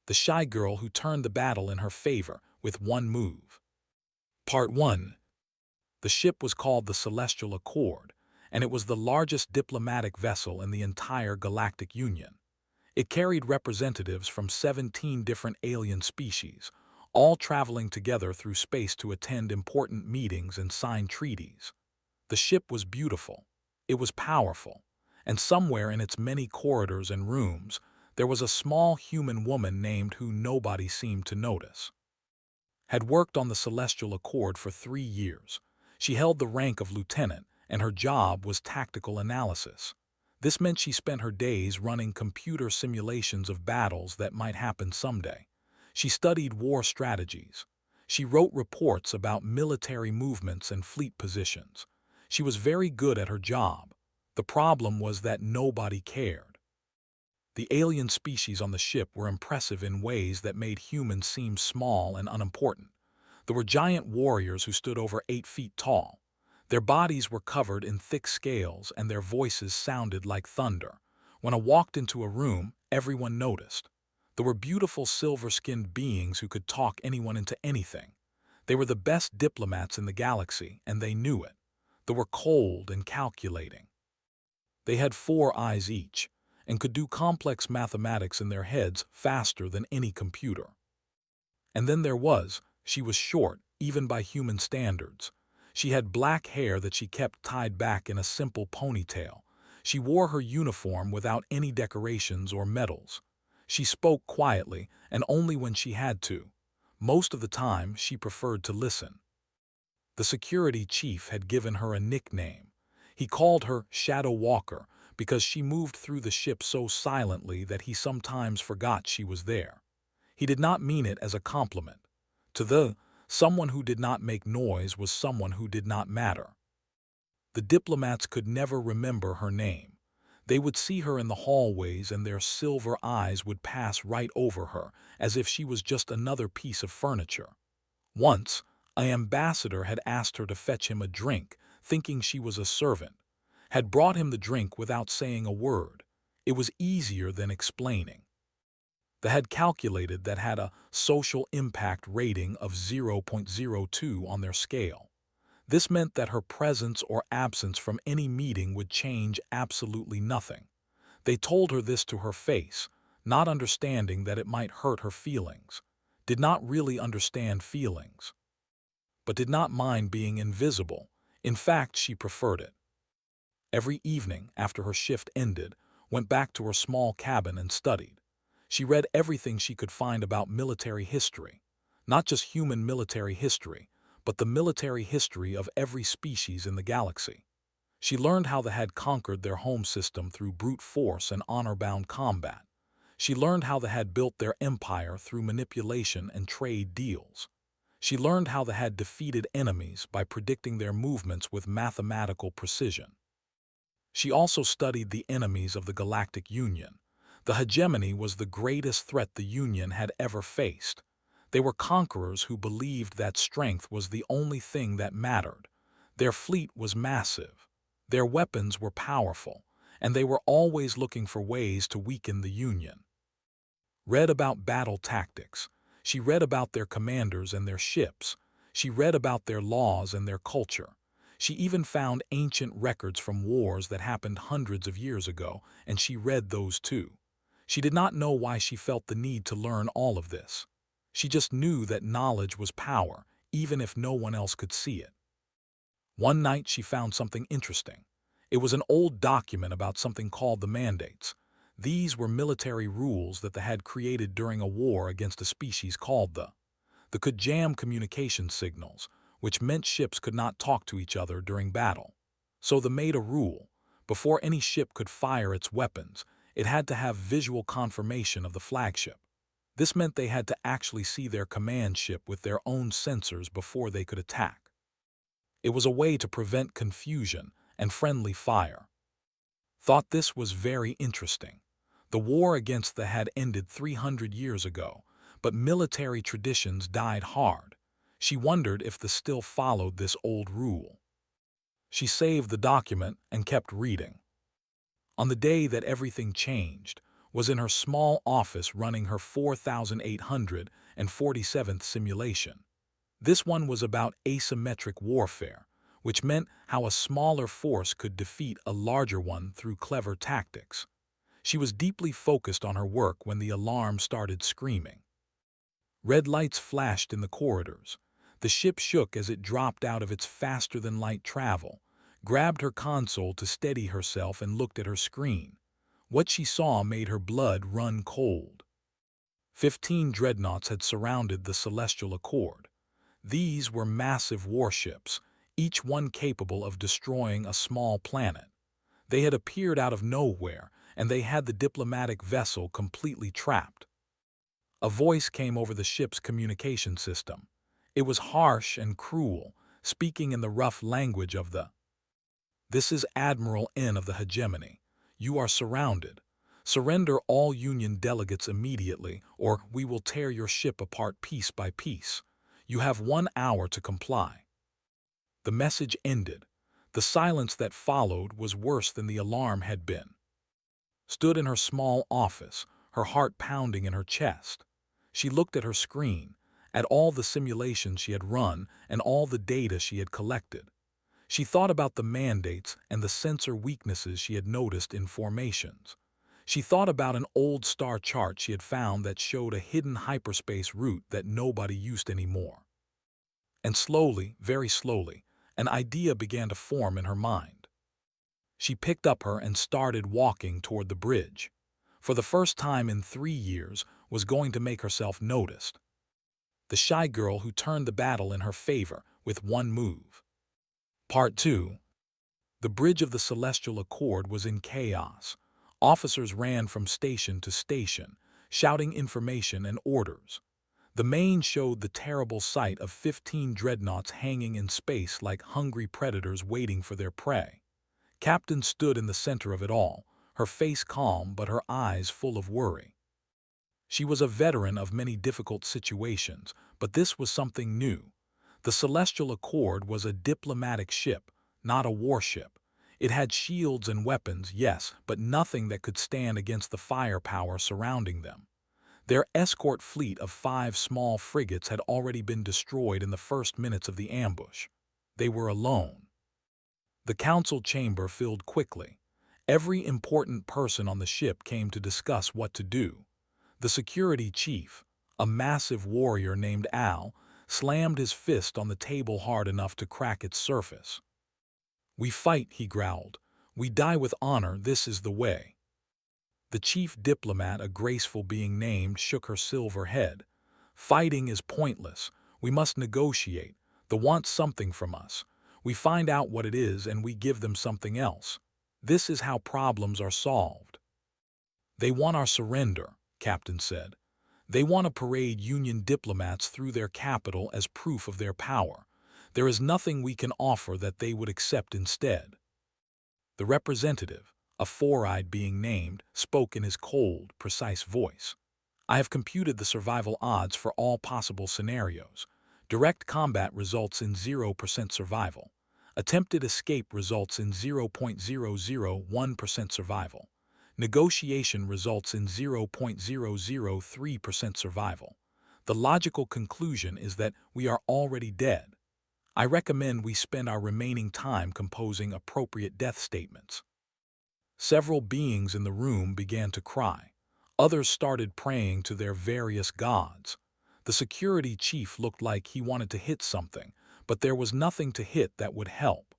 the shy girl who turned the battle in her favor with one move. Part 1. The ship was called the Celestial Accord, and it was the largest diplomatic vessel in the entire Galactic Union. It carried representatives from 17 different alien species, all traveling together through space to attend important meetings and sign treaties. The ship was beautiful, it was powerful, and somewhere in its many corridors and rooms, there was a small human woman named who nobody seemed to notice. Had worked on the Celestial Accord for 3 years. She held the rank of lieutenant, and her job was tactical analysis. This meant she spent her days running computer simulations of battles that might happen someday. She studied war strategies. She wrote reports about military movements and fleet positions. She was very good at her job. The problem was that nobody cared. The alien species on the ship were impressive in ways that made humans seem small and unimportant. There were giant warriors who stood over 8 feet tall. Their bodies were covered in thick scales and their voices sounded like thunder. When I walked into a room, everyone noticed. There were beautiful silver-skinned beings who could talk anyone into anything. They were the best diplomats in the galaxy, and they knew it. They were cold and calculating. They had 4 eyes each, and could do complex mathematics in their heads faster than any computer. And then she was short, even by human standards. She had black hair that she kept tied back in a simple ponytail. She wore her uniform without any decorations or medals. She spoke quietly, and only when she had to. Most of the time, she preferred to listen. The security chief had given her a nickname. He called her Shadow Walker because she moved through the ship so silently that he sometimes forgot she was there. He did not mean it as a compliment. Someone who did not make noise was someone who did not matter. The diplomats could never remember her name. They would see her in the hallways and their silver eyes would pass right over her, as if she was just another piece of furniture. Once, an ambassador had asked her to fetch him a drink, thinking she was a servant. Had brought him the drink without saying a word. It was easier than explaining. They had calculated that had a social impact rating of 0.02 on their scale. This meant that her presence or absence from any meeting would change absolutely nothing. They told her this to her face, not understanding that it might hurt her feelings. Did not really understand feelings. But did not mind being invisible. In fact, she preferred it. Every evening, after her shift ended, went back to her small cabin and studied. She read everything she could find about military history. Not just human military history, but the military history of every species in the galaxy. She learned how they had conquered their home system through brute force and honor-bound combat. She learned how they had built their empire through manipulation and trade deals. She learned how they had defeated enemies by predicting their movements with mathematical precision. She also studied the enemies of the Galactic Union. The hegemony was the greatest threat the Union had ever faced. They were conquerors who believed that strength was the only thing that mattered. Their fleet was massive. Their weapons were powerful, and they were always looking for ways to weaken the Union. Read about battle tactics. She read about their commanders and their ships. She read about their laws and their culture. She even found ancient records from wars that happened hundreds of years ago, and she read those too. She did not know why she felt the need to learn all of this. She just knew that knowledge was power, even if no one else could see it. One night she found something interesting. It was an old document about something called the Mandates. These were military rules that they had created during a war against a species called the could jam communication signals, which meant ships could not talk to each other during battle. So they made a rule. Before any ship could fire its weapons, it had to have visual confirmation of the flagship. This meant they had to actually see their command ship with their own sensors before they could attack. It was a way to prevent confusion and friendly fire. Thought this was very interesting. The war against the had ended 300 years ago, but military traditions died hard. She wondered if the still followed this old rule. She saved the document and kept reading. On the day that everything changed, was in her small office running her 4,847th simulation. This one was about asymmetric warfare, which meant how a smaller force could defeat a larger one through clever tactics. She was deeply focused on her work when the alarm started screaming. Red lights flashed in the corridors. The ship shook as it dropped out of its faster-than-light travel, grabbed her console to steady herself and looked at her screen. What she saw made her blood run cold. 15 dreadnoughts had surrounded the Celestial Accord. These were massive warships, each one capable of destroying a small planet. They had appeared out of nowhere, and they had the diplomatic vessel completely trapped. A voice came over the ship's communication system. It was harsh and cruel, speaking in the rough language of the "This is Admiral N of the Hegemony. You are surrounded. Surrender all Union delegates immediately, or we will tear your ship apart piece by piece. You have 1 hour to comply." The message ended. The silence that followed was worse than the alarm had been. Stood in her small office, her heart pounding in her chest. She looked at her screen, at all the simulations she had run and all the data she had collected. She thought about the mandates and the sensor weaknesses she had noticed in formations. She thought about an old star chart she had found that showed a hidden hyperspace route that nobody used anymore. And slowly, very slowly, an idea began to form in her mind. She picked up her and started walking toward the bridge. For the first time in 3 years, was going to make herself noticed. The shy girl who turned the battle in her favor with one move. Part 2. The bridge of the Celestial Accord was in chaos. Officers ran from station to station, shouting information and orders. The main showed the terrible sight of 15 dreadnoughts hanging in space like hungry predators waiting for their prey. Captain stood in the center of it all, her face calm but her eyes full of worry. She was a veteran of many difficult situations, but this was something new. The Celestial Accord was a diplomatic ship, not a warship. It had shields and weapons, yes, but nothing that could stand against the firepower surrounding them. Their escort fleet of 5 small frigates had already been destroyed in the first minutes of the ambush. They were alone. The council chamber filled quickly. Every important person on the ship came to discuss what to do. The security chief, a massive warrior named Al, slammed his fist on the table hard enough to crack its surface. "We fight," he growled. "We die with honor, this is the way." The chief diplomat, a graceful being named, shook her silver head. "Fighting is pointless. We must negotiate. They want something from us. We find out what it is and we give them something else. This is how problems are solved." "They want our surrender," Captain said. "They want to parade Union diplomats through their capital as proof of their power. There is nothing we can offer that they would accept instead." The representative, a four-eyed being named, spoke in his cold, precise voice. "I have computed the survival odds for all possible scenarios. Direct combat results in 0% survival. Attempted escape results in 0.001% survival. Negotiation results in 0.003% survival. The logical conclusion is that we are already dead. I recommend we spend our remaining time composing appropriate death statements." Several beings in the room began to cry. Others started praying to their various gods. The security chief looked like he wanted to hit something, but there was nothing to hit that would help.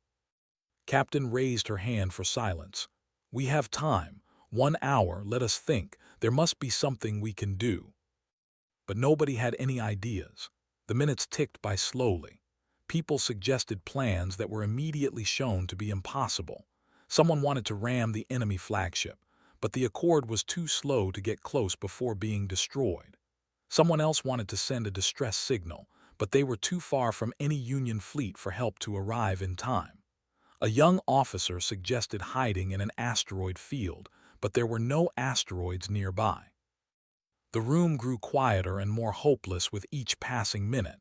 Captain raised her hand for silence. "We have time. 1 hour, let us think. There must be something we can do." But nobody had any ideas. The minutes ticked by slowly. People suggested plans that were immediately shown to be impossible. Someone wanted to ram the enemy flagship, but the Accord was too slow to get close before being destroyed. Someone else wanted to send a distress signal, but they were too far from any Union fleet for help to arrive in time. A young officer suggested hiding in an asteroid field, but there were no asteroids nearby. The room grew quieter and more hopeless with each passing minute.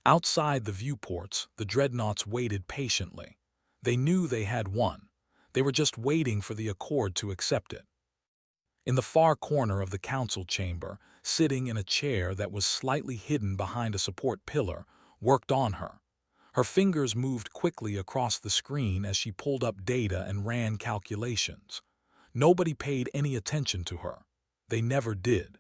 Outside the viewports, the dreadnoughts waited patiently. They knew they had won. They were just waiting for the Accord to accept it. In the far corner of the council chamber, sitting in a chair that was slightly hidden behind a support pillar, worked on her. Her fingers moved quickly across the screen as she pulled up data and ran calculations. Nobody paid any attention to her. They never did.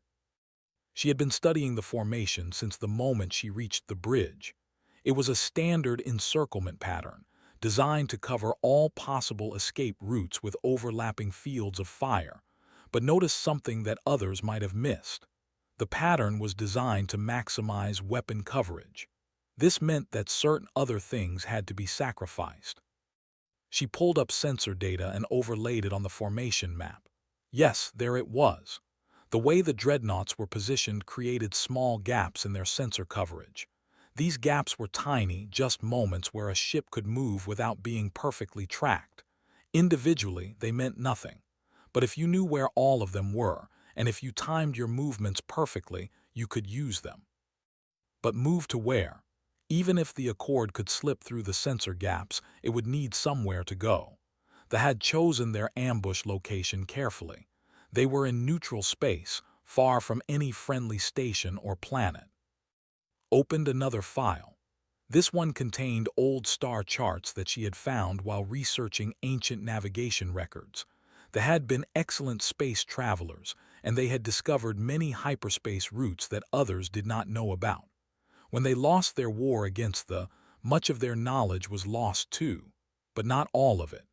She had been studying the formation since the moment she reached the bridge. It was a standard encirclement pattern, designed to cover all possible escape routes with overlapping fields of fire. But notice something that others might have missed. The pattern was designed to maximize weapon coverage. This meant that certain other things had to be sacrificed. She pulled up sensor data and overlaid it on the formation map. Yes, there it was. The way the dreadnoughts were positioned created small gaps in their sensor coverage. These gaps were tiny, just moments where a ship could move without being perfectly tracked. Individually, they meant nothing. But if you knew where all of them were, and if you timed your movements perfectly, you could use them. But move to where? Even if the Accord could slip through the sensor gaps, it would need somewhere to go. They had chosen their ambush location carefully. They were in neutral space, far from any friendly station or planet. Opened another file. This one contained old star charts that she had found while researching ancient navigation records. They had been excellent space travelers, and they had discovered many hyperspace routes that others did not know about. When they lost their war against much of their knowledge was lost too, but not all of it.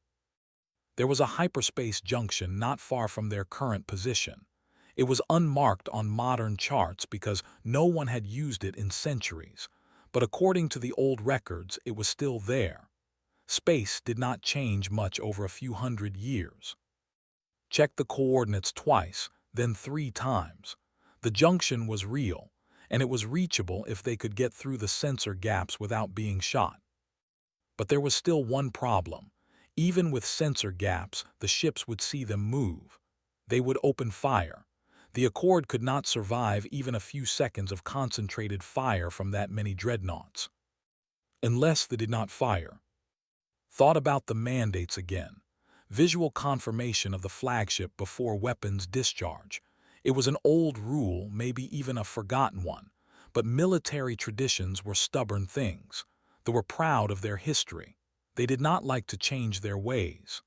There was a hyperspace junction not far from their current position. It was unmarked on modern charts because no one had used it in centuries, but according to the old records, it was still there. Space did not change much over a few hundred years. Check the coordinates twice, then 3 times. The junction was real, and it was reachable if they could get through the sensor gaps without being shot. But there was still one problem. Even with sensor gaps, the ships would see them move. They would open fire. The Accord could not survive even a few seconds of concentrated fire from that many dreadnoughts. Unless they did not fire. Thought about the mandates again. Visual confirmation of the flagship before weapons discharge. It was an old rule, maybe even a forgotten one, but military traditions were stubborn things. They were proud of their history. They did not like to change their ways.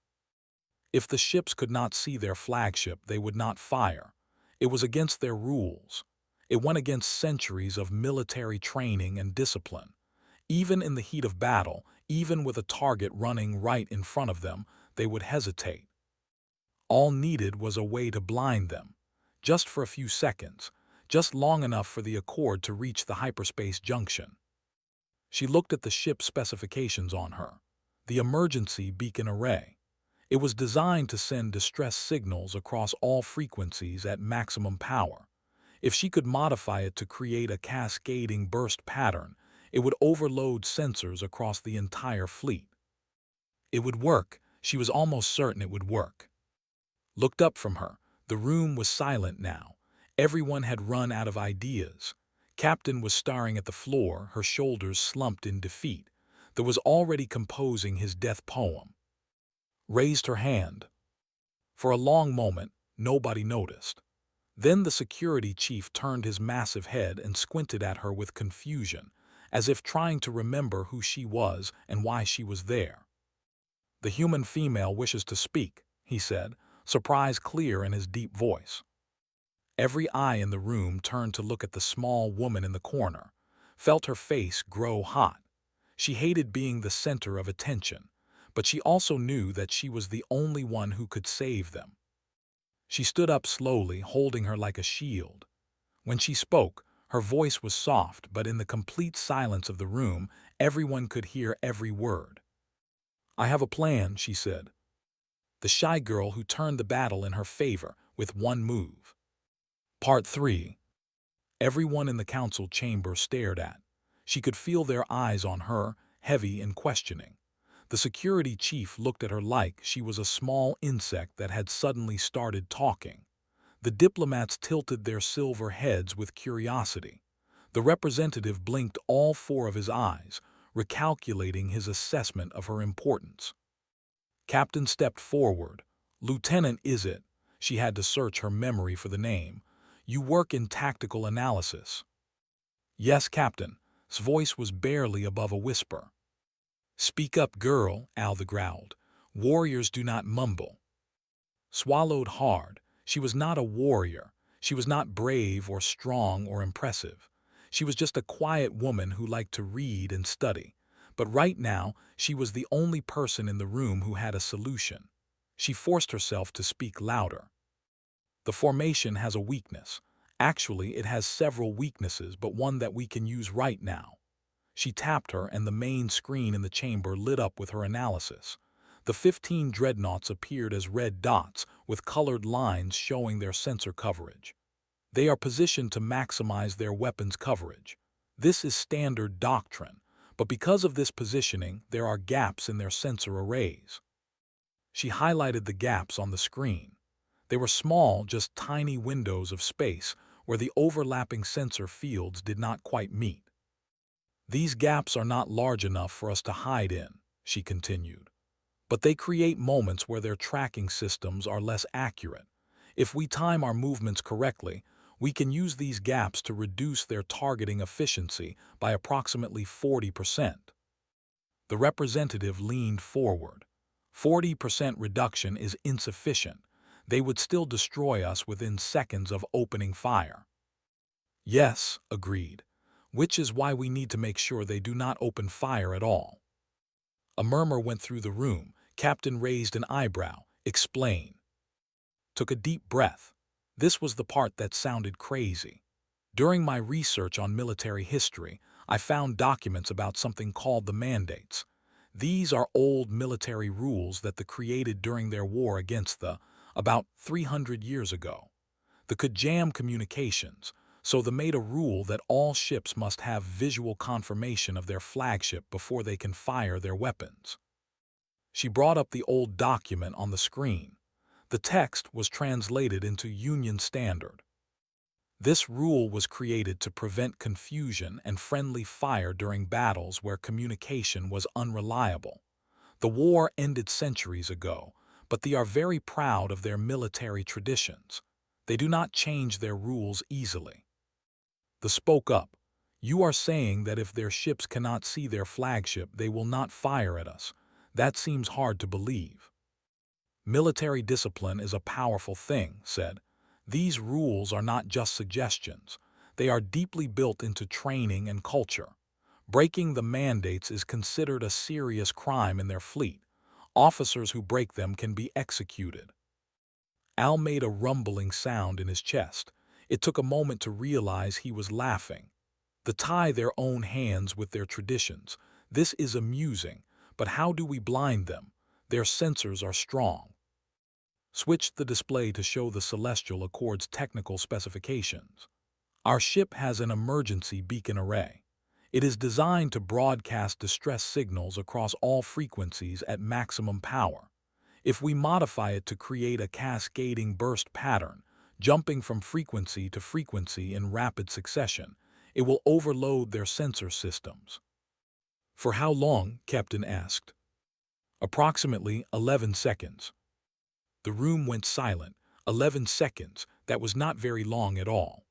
If the ships could not see their flagship, they would not fire. It was against their rules. It went against centuries of military training and discipline. Even in the heat of battle, even with a target running right in front of them, they would hesitate. All needed was a way to blind them. Just for a few seconds, just long enough for the Accord to reach the hyperspace junction. She looked at the ship specifications on her. The emergency beacon array. It was designed to send distress signals across all frequencies at maximum power. If she could modify it to create a cascading burst pattern, it would overload sensors across the entire fleet. It would work. She was almost certain it would work. Looked up from her. The room was silent now. Everyone had run out of ideas. Captain was staring at the floor, her shoulders slumped in defeat. There was already composing his death poem. Raised her hand. For a long moment, nobody noticed. Then the security chief turned his massive head and squinted at her with confusion, as if trying to remember who she was and why she was there. "The human female wishes to speak," he said, surprise clear in his deep voice. Every eye in the room turned to look at the small woman in the corner, felt her face grow hot. She hated being the center of attention, but she also knew that she was the only one who could save them. She stood up slowly, holding her like a shield. When she spoke, her voice was soft, but in the complete silence of the room, everyone could hear every word. "I have a plan," she said. The shy girl who turned the battle in her favor with one move. Part 3. Everyone in the council chamber stared at. She could feel their eyes on her, heavy and questioning. The security chief looked at her like she was a small insect that had suddenly started talking. The diplomats tilted their silver heads with curiosity. The representative blinked all 4 of his eyes, recalculating his assessment of her importance. Captain stepped forward. "Lieutenant, is it?" She had to search her memory for the name. "You work in tactical analysis." "Yes, Captain." His voice was barely above a whisper. "Speak up, girl," Alva growled. "Warriors do not mumble." Swallowed hard, she was not a warrior. She was not brave or strong or impressive. She was just a quiet woman who liked to read and study. But right now, she was the only person in the room who had a solution. She forced herself to speak louder. "The formation has a weakness. Actually, it has several weaknesses, but one that we can use right now." She tapped her, and the main screen in the chamber lit up with her analysis. The 15 dreadnoughts appeared as red dots, with colored lines showing their sensor coverage. They are positioned to maximize their weapons coverage. This is standard doctrine, but because of this positioning, there are gaps in their sensor arrays. She highlighted the gaps on the screen. They were small, just tiny windows of space where the overlapping sensor fields did not quite meet. "These gaps are not large enough for us to hide in," she continued. "But they create moments where their tracking systems are less accurate. If we time our movements correctly, we can use these gaps to reduce their targeting efficiency by approximately 40%. The representative leaned forward. 40% reduction is insufficient. They would still destroy us within seconds of opening fire." "Yes," agreed. "Which is why we need to make sure they do not open fire at all." A murmur went through the room. Captain raised an eyebrow. "Explain." Took a deep breath. This was the part that sounded crazy. "During my research on military history, I found documents about something called the mandates. These are old military rules that they created during their war against about 300 years ago. They could jam communications, so they made a rule that all ships must have visual confirmation of their flagship before they can fire their weapons." She brought up the old document on the screen. The text was translated into Union Standard. "This rule was created to prevent confusion and friendly fire during battles where communication was unreliable. The war ended centuries ago, but they are very proud of their military traditions. They do not change their rules easily." They spoke up. "You are saying that if their ships cannot see their flagship, they will not fire at us. That seems hard to believe." "Military discipline is a powerful thing," said. "These rules are not just suggestions. They are deeply built into training and culture. Breaking the mandates is considered a serious crime in their fleet. Officers who break them can be executed." Al made a rumbling sound in his chest. It took a moment to realize he was laughing. They tie their own hands with their traditions. This is amusing, but how do we blind them? Their sensors are strong. Switched the display to show the Celestial Accord's technical specifications. "Our ship has an emergency beacon array. It is designed to broadcast distress signals across all frequencies at maximum power. If we modify it to create a cascading burst pattern, jumping from frequency to frequency in rapid succession, it will overload their sensor systems." "For how long?" Captain asked. "Approximately 11 seconds. The room went silent. 11 seconds, that was not very long at all.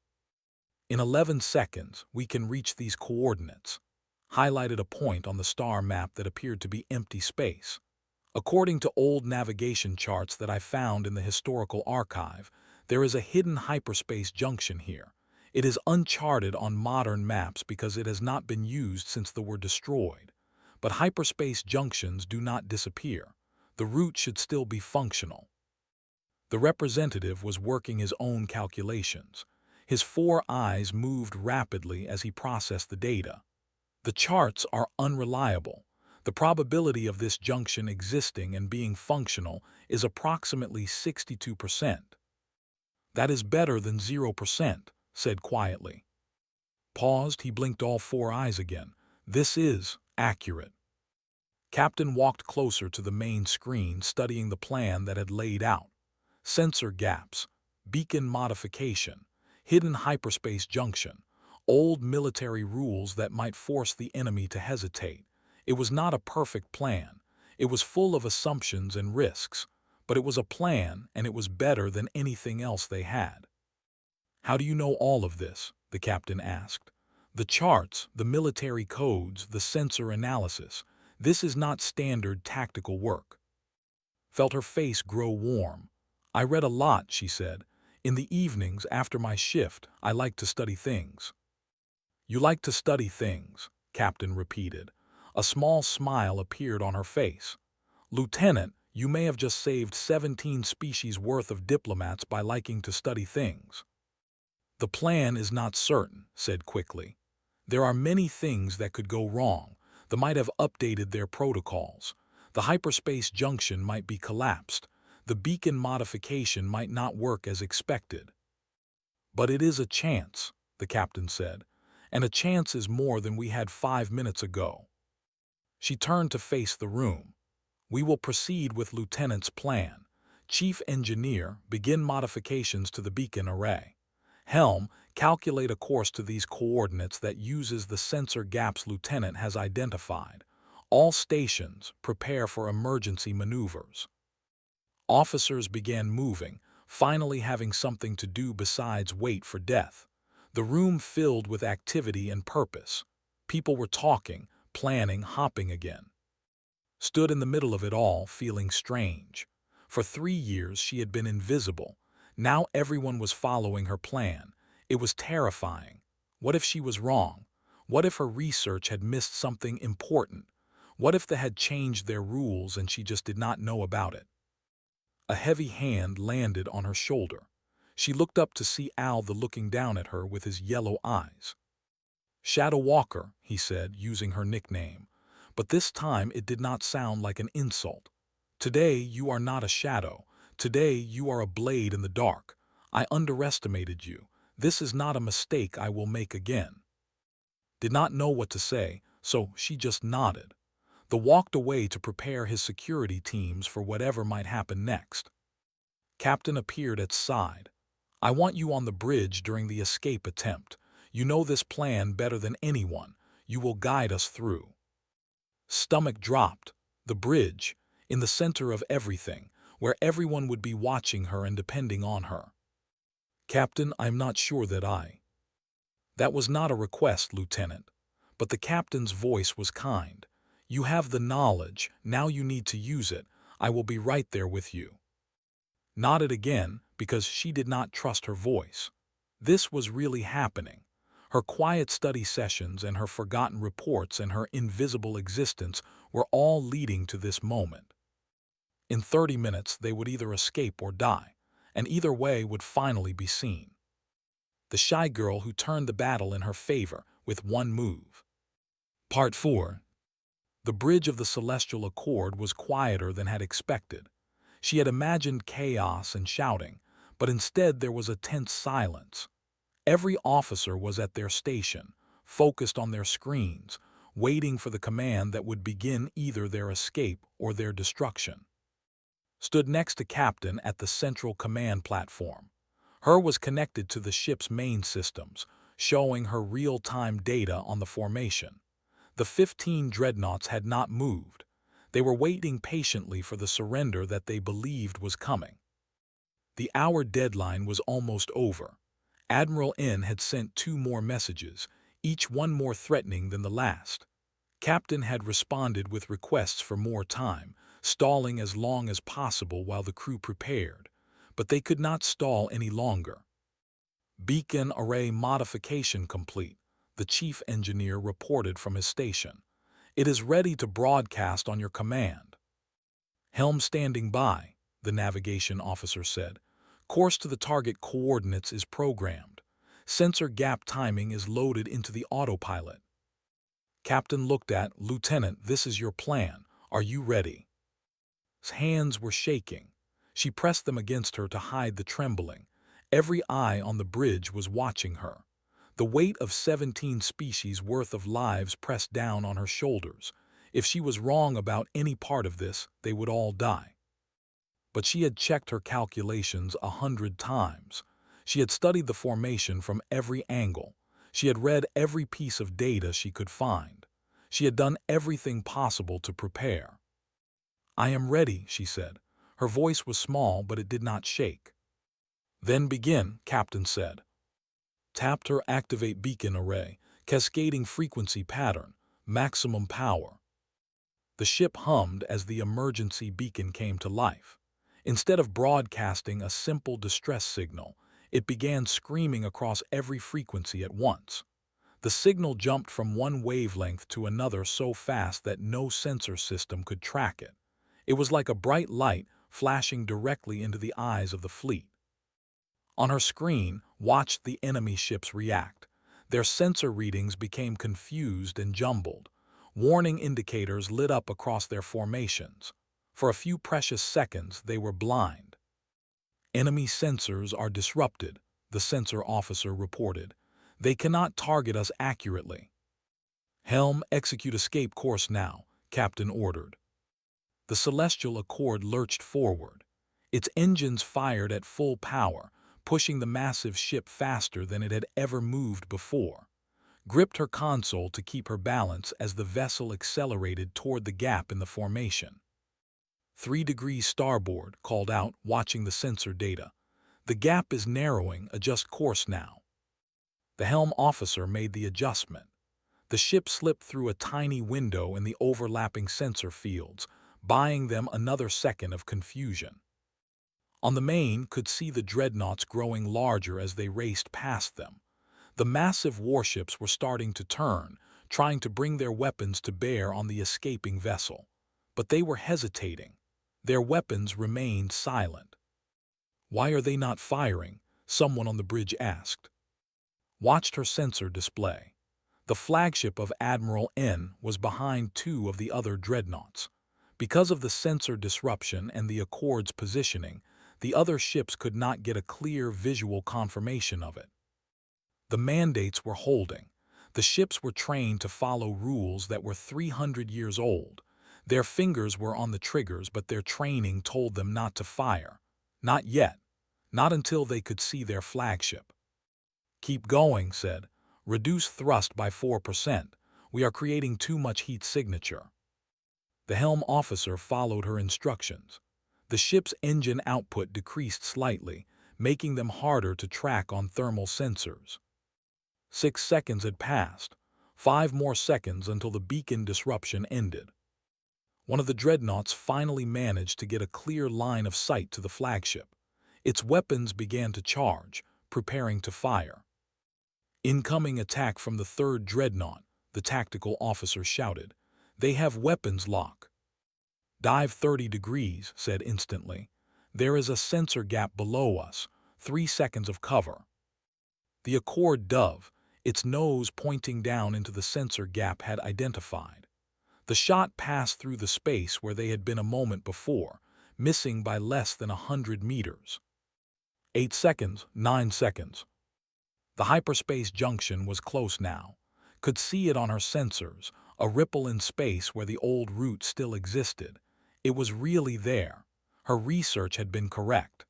"In 11 seconds, we can reach these coordinates." Highlighted a point on the star map that appeared to be empty space. "According to old navigation charts that I found in the historical archive, there is a hidden hyperspace junction here. It is uncharted on modern maps because it has not been used since they were destroyed. But hyperspace junctions do not disappear. The route should still be functional." The representative was working his own calculations. His 4 eyes moved rapidly as he processed the data. "The charts are unreliable. The probability of this junction existing and being functional is approximately 62%. "That is better than 0%, said quietly. Paused, he blinked all 4 eyes again. "This is accurate." Captain walked closer to the main screen, studying the plan that had laid out. Sensor gaps, beacon modification, hidden hyperspace junction, old military rules that might force the enemy to hesitate. It was not a perfect plan. It was full of assumptions and risks, but it was a plan and it was better than anything else they had. "How do you know all of this?" the captain asked. "The charts, the military codes, the sensor analysis. This is not standard tactical work." Felt her face grow warm. "I read a lot," she said. "In the evenings after my shift, I like to study things." "You like to study things," Captain repeated. A small smile appeared on her face. "Lieutenant, you may have just saved 17 species worth of diplomats by liking to study things." "The plan is not certain," said quickly. "There are many things that could go wrong. They might have updated their protocols. The hyperspace junction might be collapsed. The beacon modification might not work as expected." "But it is a chance," the captain said, "and a chance is more than we had 5 minutes ago." She turned to face the room. "We will proceed with Lieutenant's plan. Chief Engineer, begin modifications to the beacon array. Helm, calculate a course to these coordinates that uses the sensor gaps Lieutenant has identified. All stations, prepare for emergency maneuvers." Officers began moving, finally having something to do besides wait for death. The room filled with activity and purpose. People were talking, planning, hopping again. Stood in the middle of it all, feeling strange. For 3 years she had been invisible. Now everyone was following her plan. It was terrifying. What if she was wrong? What if her research had missed something important? What if they had changed their rules and she just did not know about it? A heavy hand landed on her shoulder. She looked up to see Al looking down at her with his yellow eyes. "Shadow Walker," he said, using her nickname. But this time it did not sound like an insult. "Today you are not a shadow. Today you are a blade in the dark. I underestimated you. This is not a mistake I will make again." Did not know what to say, so she just nodded. They walked away to prepare his security teams for whatever might happen next. Captain appeared at side. "I want you on the bridge during the escape attempt. You know this plan better than anyone. You will guide us through." Stomach dropped. The bridge, in the center of everything, where everyone would be watching her and depending on her. "Captain, I'm not sure that I—" "That was not a request, Lieutenant." But the captain's voice was kind. "You have the knowledge, now you need to use it. I will be right there with you." Nodded again, because she did not trust her voice. This was really happening. Her quiet study sessions and her forgotten reports and her invisible existence were all leading to this moment. In 30 minutes they would either escape or die, and either way would finally be seen. The shy girl who turned the battle in her favor with one move. Part 4. The bridge of the Celestial Accord was quieter than had expected. She had imagined chaos and shouting, but instead there was a tense silence. Every officer was at their station, focused on their screens, waiting for the command that would begin either their escape or their destruction. Stood next to Captain at the central command platform. Her was connected to the ship's main systems, showing her real-time data on the formation. The 15 dreadnoughts had not moved. They were waiting patiently for the surrender that they believed was coming. The hour deadline was almost over. Admiral N had sent 2 more messages, each one more threatening than the last. Captain had responded with requests for more time, stalling as long as possible while the crew prepared. But they could not stall any longer. "Beacon array modification complete," the chief engineer reported from his station. "It is ready to broadcast on your command." "Helm standing by," the navigation officer said. "Course to the target coordinates is programmed. Sensor gap timing is loaded into the autopilot." Captain looked at, "Lieutenant, this is your plan. Are you ready?" His hands were shaking. She pressed them against her to hide the trembling. Every eye on the bridge was watching her. The weight of 17 species worth of lives pressed down on her shoulders. If she was wrong about any part of this, they would all die. But she had checked her calculations 100 times. She had studied the formation from every angle. She had read every piece of data she could find. She had done everything possible to prepare. "I am ready," she said. Her voice was small, but it did not shake. "Then begin," Captain said. Tapped her activate beacon array, cascading frequency pattern, maximum power. The ship hummed as the emergency beacon came to life. Instead of broadcasting a simple distress signal, it began screaming across every frequency at once. The signal jumped from one wavelength to another so fast that no sensor system could track it. It was like a bright light flashing directly into the eyes of the fleet. On her screen, watched the enemy ships react. Their sensor readings became confused and jumbled. Warning indicators lit up across their formations. For a few precious seconds, they were blind. "Enemy sensors are disrupted," the sensor officer reported. "They cannot target us accurately." "Helm, execute escape course now," Captain ordered. The Celestial Accord lurched forward. Its engines fired at full power, pushing the massive ship faster than it had ever moved before. Gripped her console to keep her balance as the vessel accelerated toward the gap in the formation. 3 degrees starboard, called out, watching the sensor data. "The gap is narrowing, adjust course now." The helm officer made the adjustment. The ship slipped through a tiny window in the overlapping sensor fields, buying them another second of confusion. On the main, could see the dreadnoughts growing larger as they raced past them. The massive warships were starting to turn, trying to bring their weapons to bear on the escaping vessel. But they were hesitating. Their weapons remained silent. "Why are they not firing?" someone on the bridge asked. Watched her sensor display. The flagship of Admiral N was behind 2 of the other dreadnoughts. Because of the sensor disruption and the Accord's positioning, the other ships could not get a clear visual confirmation of it. The mandates were holding. The ships were trained to follow rules that were 300 years old. Their fingers were on the triggers, but their training told them not to fire. Not yet. Not until they could see their flagship. "Keep going," said. "Reduce thrust by 4%. We are creating too much heat signature." The helm officer followed her instructions. The ship's engine output decreased slightly, making them harder to track on thermal sensors. 6 seconds had passed. 5 more seconds until the beacon disruption ended. One of the dreadnoughts finally managed to get a clear line of sight to the flagship. Its weapons began to charge, preparing to fire. "Incoming attack from the 3rd dreadnought," the tactical officer shouted. "They have weapons lock." "Dive 30 degrees, said instantly. "There is a sensor gap below us. 3 seconds of cover." The Accord dove, its nose pointing down into the sensor gap, had identified. The shot passed through the space where they had been a moment before, missing by less than 100 meters. 8 seconds, 9 seconds. The hyperspace junction was close now. Could see it on her sensors, a ripple in space where the old route still existed. It was really there. Her research had been correct.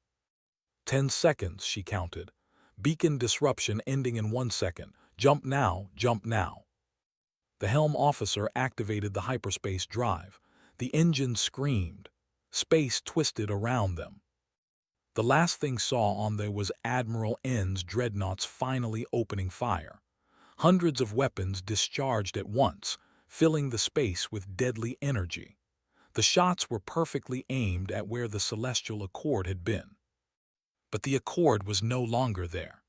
10 seconds, she counted. Beacon disruption ending in 1 second. Jump now, jump now. The helm officer activated the hyperspace drive. The engine screamed. Space twisted around them. The last thing saw on there was Admiral N's dreadnoughts finally opening fire. Hundreds of weapons discharged at once, filling the space with deadly energy. The shots were perfectly aimed at where the Celestial Accord had been. But the Accord was no longer there.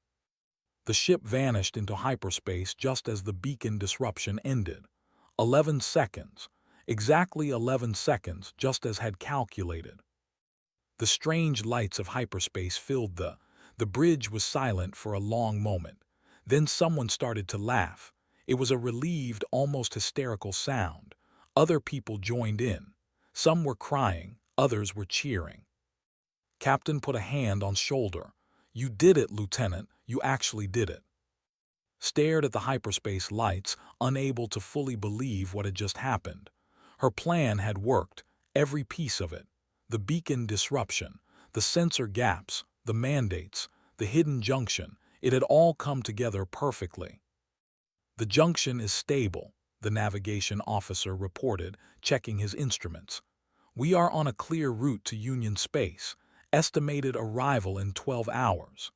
The ship vanished into hyperspace just as the beacon disruption ended. 11 seconds. Exactly 11 seconds, just as had calculated. The strange lights of hyperspace filled the bridge was silent for a long moment. Then someone started to laugh. It was a relieved, almost hysterical sound. Other people joined in. Some were crying, others were cheering. Captain put a hand on shoulder. "You did it, Lieutenant. You actually did it." Stared at the hyperspace lights, unable to fully believe what had just happened. Her plan had worked, every piece of it. The beacon disruption, the sensor gaps, the mandates, the hidden junction, it had all come together perfectly. "The junction is stable," the navigation officer reported, checking his instruments. We are on a clear route to Union space, estimated arrival in 12 hours.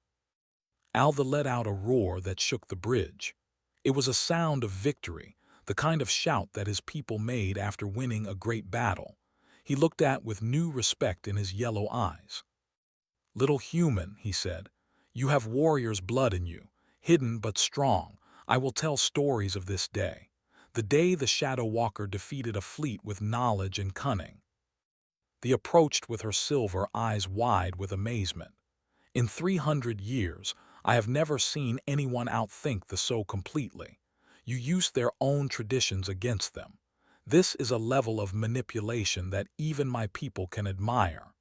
Alva let out a roar that shook the bridge. It was a sound of victory, the kind of shout that his people made after winning a great battle. He looked at with new respect in his yellow eyes. "Little human," he said, "you have warrior's blood in you, hidden but strong. I will tell stories of this day, the day the Shadow Walker defeated a fleet with knowledge and cunning." They approached with her silver eyes wide with amazement. "In 300 years, I have never seen anyone outthink the so completely. You use their own traditions against them. This is a level of manipulation that even my people can admire."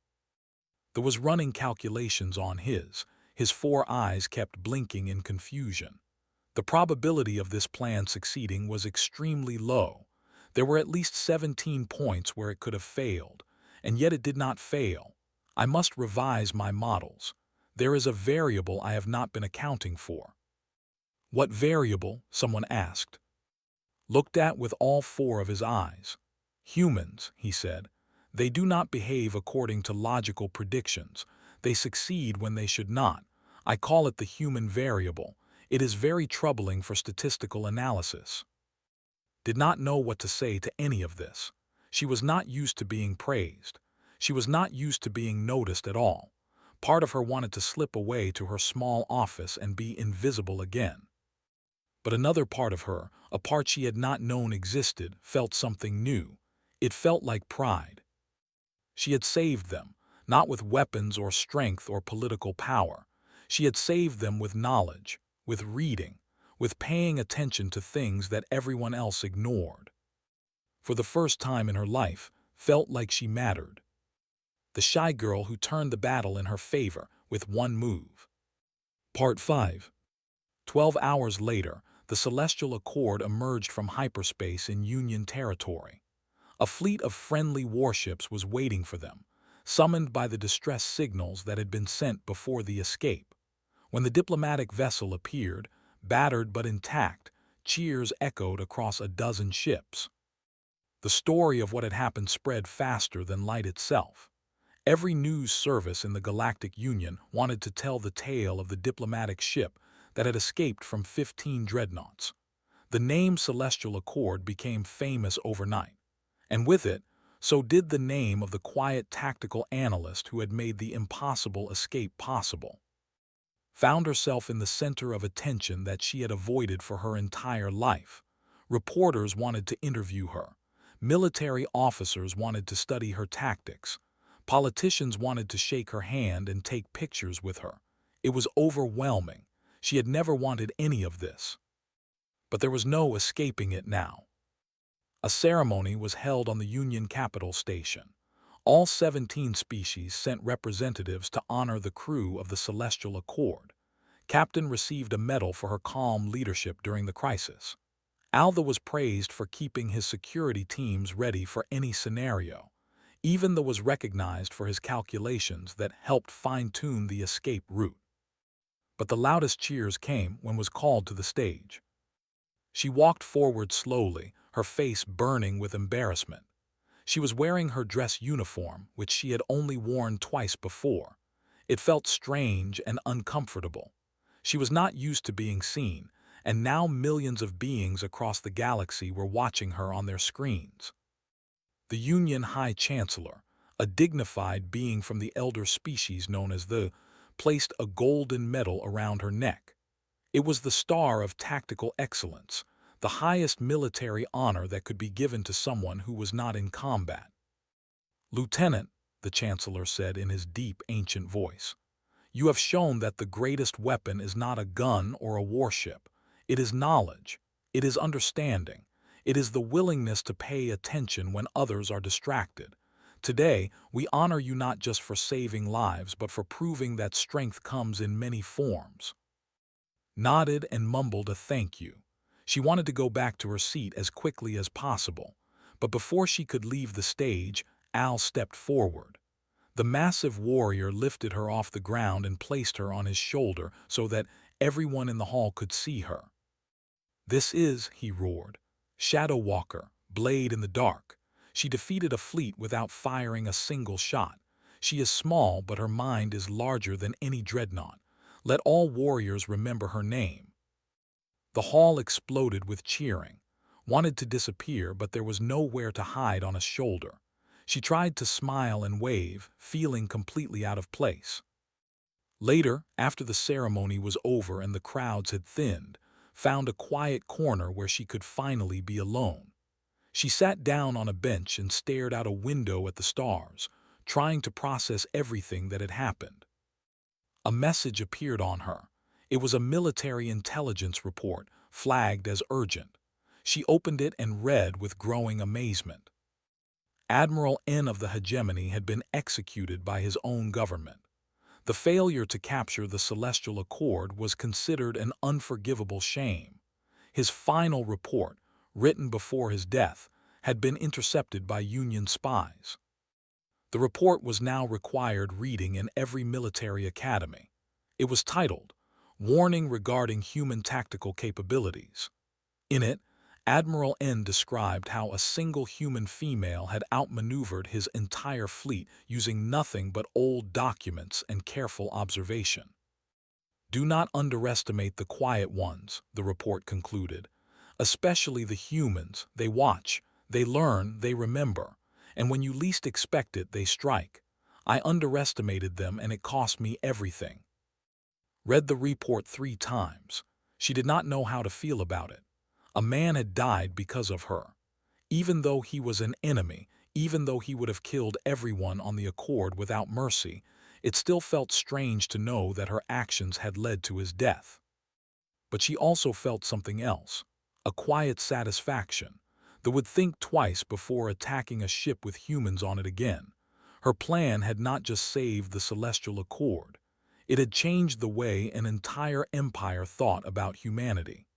There was running calculations on his 4 eyes kept blinking in confusion. The probability of this plan succeeding was extremely low. There were at least 17 points where it could have failed, and yet it did not fail. "I must revise my models. There is a variable I have not been accounting for." "What variable?" someone asked. Looked at with all 4 of his eyes. "Humans," he said. "They do not behave according to logical predictions. They succeed when they should not. I call it the human variable. It is very troubling for statistical analysis." Did not know what to say to any of this. She was not used to being praised. She was not used to being noticed at all. Part of her wanted to slip away to her small office and be invisible again. But another part of her, a part she had not known existed, felt something new. It felt like pride. She had saved them, not with weapons or strength or political power. She had saved them with knowledge, with reading, with paying attention to things that everyone else ignored. For the first time in her life, felt like she mattered. The shy girl who turned the battle in her favor with one move. Part 5. 12 hours later, the Celestial Accord emerged from hyperspace in Union territory. A fleet of friendly warships was waiting for them, summoned by the distress signals that had been sent before the escape. When the diplomatic vessel appeared, battered but intact, cheers echoed across a dozen ships. The story of what had happened spread faster than light itself. Every news service in the Galactic Union wanted to tell the tale of the diplomatic ship that had escaped from 15 dreadnoughts. The name Celestial Accord became famous overnight, and with it, so did the name of the quiet tactical analyst who had made the impossible escape possible. Found herself in the center of attention that she had avoided for her entire life. Reporters wanted to interview her. Military officers wanted to study her tactics. Politicians wanted to shake her hand and take pictures with her. It was overwhelming. She had never wanted any of this. But there was no escaping it now. A ceremony was held on the Union Capital Station. All 17 species sent representatives to honor the crew of the Celestial Accord. Captain received a medal for her calm leadership during the crisis. Alva was praised for keeping his security teams ready for any scenario. Even though was recognized for his calculations that helped fine-tune the escape route. But the loudest cheers came when was called to the stage. She walked forward slowly, her face burning with embarrassment. She was wearing her dress uniform, which she had only worn twice before. It felt strange and uncomfortable. She was not used to being seen, and now millions of beings across the galaxy were watching her on their screens. The Union High Chancellor, a dignified being from the elder species known as the, placed a golden medal around her neck. It was the star of tactical excellence, the highest military honor that could be given to someone who was not in combat. "Lieutenant," the Chancellor said in his deep, ancient voice, "you have shown that the greatest weapon is not a gun or a warship. It is knowledge. It is understanding. It is the willingness to pay attention when others are distracted. Today, we honor you not just for saving lives, but for proving that strength comes in many forms." Nodded and mumbled a thank you. She wanted to go back to her seat as quickly as possible, but before she could leave the stage, Al stepped forward. The massive warrior lifted her off the ground and placed her on his shoulder so that everyone in the hall could see her. "This is," he roared, "Shadow Walker, blade in the dark. She defeated a fleet without firing a single shot. She is small, but her mind is larger than any dreadnought. Let all warriors remember her name." The hall exploded with cheering. Wanted to disappear, but there was nowhere to hide on a shoulder. She tried to smile and wave, feeling completely out of place. Later, after the ceremony was over and the crowds had thinned, found a quiet corner where she could finally be alone. She sat down on a bench and stared out a window at the stars, trying to process everything that had happened. A message appeared on her. It was a military intelligence report, flagged as urgent. She opened it and read with growing amazement. Admiral N of the hegemony had been executed by his own government. The failure to capture the Celestial Accord was considered an unforgivable shame. His final report, written before his death, had been intercepted by Union spies. The report was now required reading in every military academy. It was titled, "Warning Regarding Human Tactical Capabilities." In it, Admiral N described how a single human female had outmaneuvered his entire fleet using nothing but old documents and careful observation. "Do not underestimate the quiet ones," the report concluded. "Especially the humans. They watch, they learn, they remember. And when you least expect it, they strike. I underestimated them and it cost me everything." Read the report 3 times. She did not know how to feel about it. A man had died because of her. Even though he was an enemy, even though he would have killed everyone on the Accord without mercy, it still felt strange to know that her actions had led to his death. But she also felt something else, a quiet satisfaction, that would think twice before attacking a ship with humans on it again. Her plan had not just saved the Celestial Accord. It had changed the way an entire empire thought about humanity.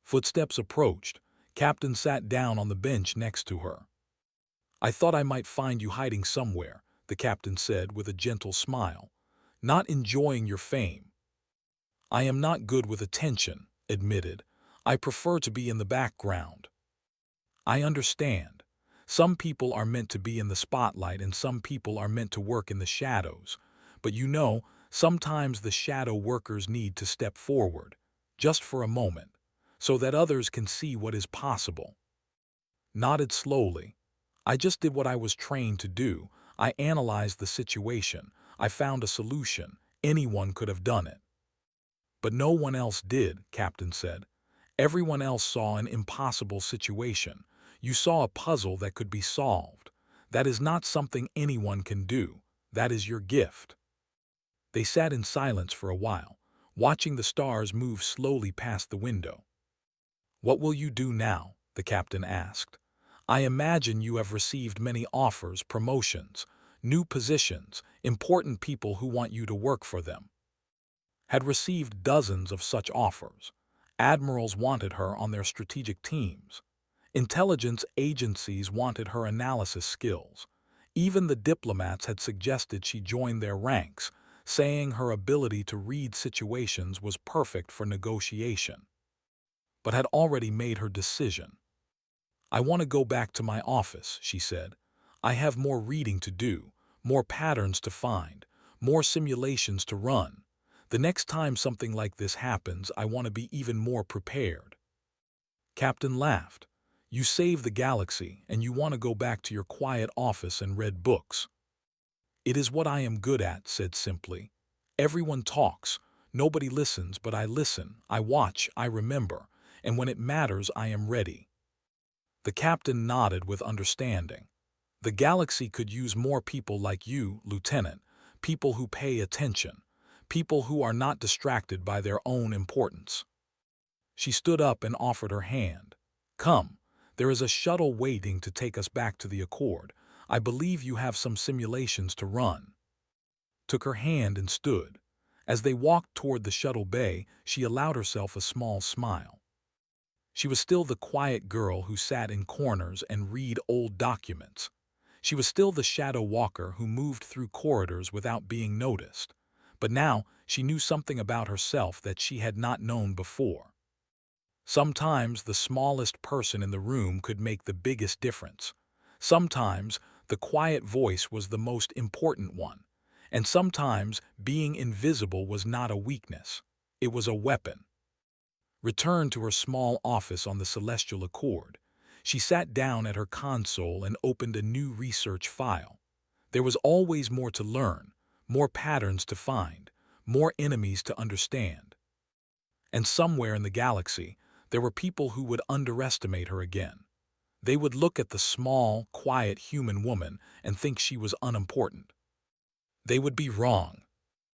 Footsteps approached. Captain sat down on the bench next to her. "I thought I might find you hiding somewhere," the captain said with a gentle smile. "Not enjoying your fame." "I am not good with attention," admitted. "I prefer to be in the background." "I understand. Some people are meant to be in the spotlight and some people are meant to work in the shadows. But you know, sometimes the shadow workers need to step forward, just for a moment, so that others can see what is possible." Nodded slowly. "I just did what I was trained to do. I analyzed the situation. I found a solution. Anyone could have done it." "But no one else did," Captain said. "Everyone else saw an impossible situation. You saw a puzzle that could be solved. That is not something anyone can do. That is your gift." They sat in silence for a while, watching the stars move slowly past the window. "What will you do now?" the captain asked. "I imagine you have received many offers, promotions, new positions, important people who want you to work for them." Had received dozens of such offers. Admirals wanted her on their strategic teams. Intelligence agencies wanted her analysis skills. Even the diplomats had suggested she join their ranks, saying her ability to read situations was perfect for negotiation. But had already made her decision. "I want to go back to my office," she said. "I have more reading to do, more patterns to find, more simulations to run. The next time something like this happens, I want to be even more prepared." Captain laughed. "You saved the galaxy, and you want to go back to your quiet office and read books." "It is what I am good at," said simply. "Everyone talks. Nobody listens, but I listen, I watch, I remember, and when it matters, I am ready." The captain nodded with understanding. "The galaxy could use more people like you, Lieutenant, people who pay attention, people who are not distracted by their own importance." She stood up and offered her hand. "Come, there is a shuttle waiting to take us back to the Accord. I believe you have some simulations to run." Took her hand and stood. As they walked toward the shuttle bay, she allowed herself a small smile. She was still the quiet girl who sat in corners and read old documents. She was still the shadow walker who moved through corridors without being noticed. But now she knew something about herself that she had not known before. Sometimes the smallest person in the room could make the biggest difference. Sometimes the quiet voice was the most important one, and sometimes being invisible was not a weakness. It was a weapon. Returned to her small office on the Celestial Accord, she sat down at her console and opened a new research file. There was always more to learn, more patterns to find, more enemies to understand. And somewhere in the galaxy, there were people who would underestimate her again. They would look at the small, quiet human woman and think she was unimportant. They would be wrong.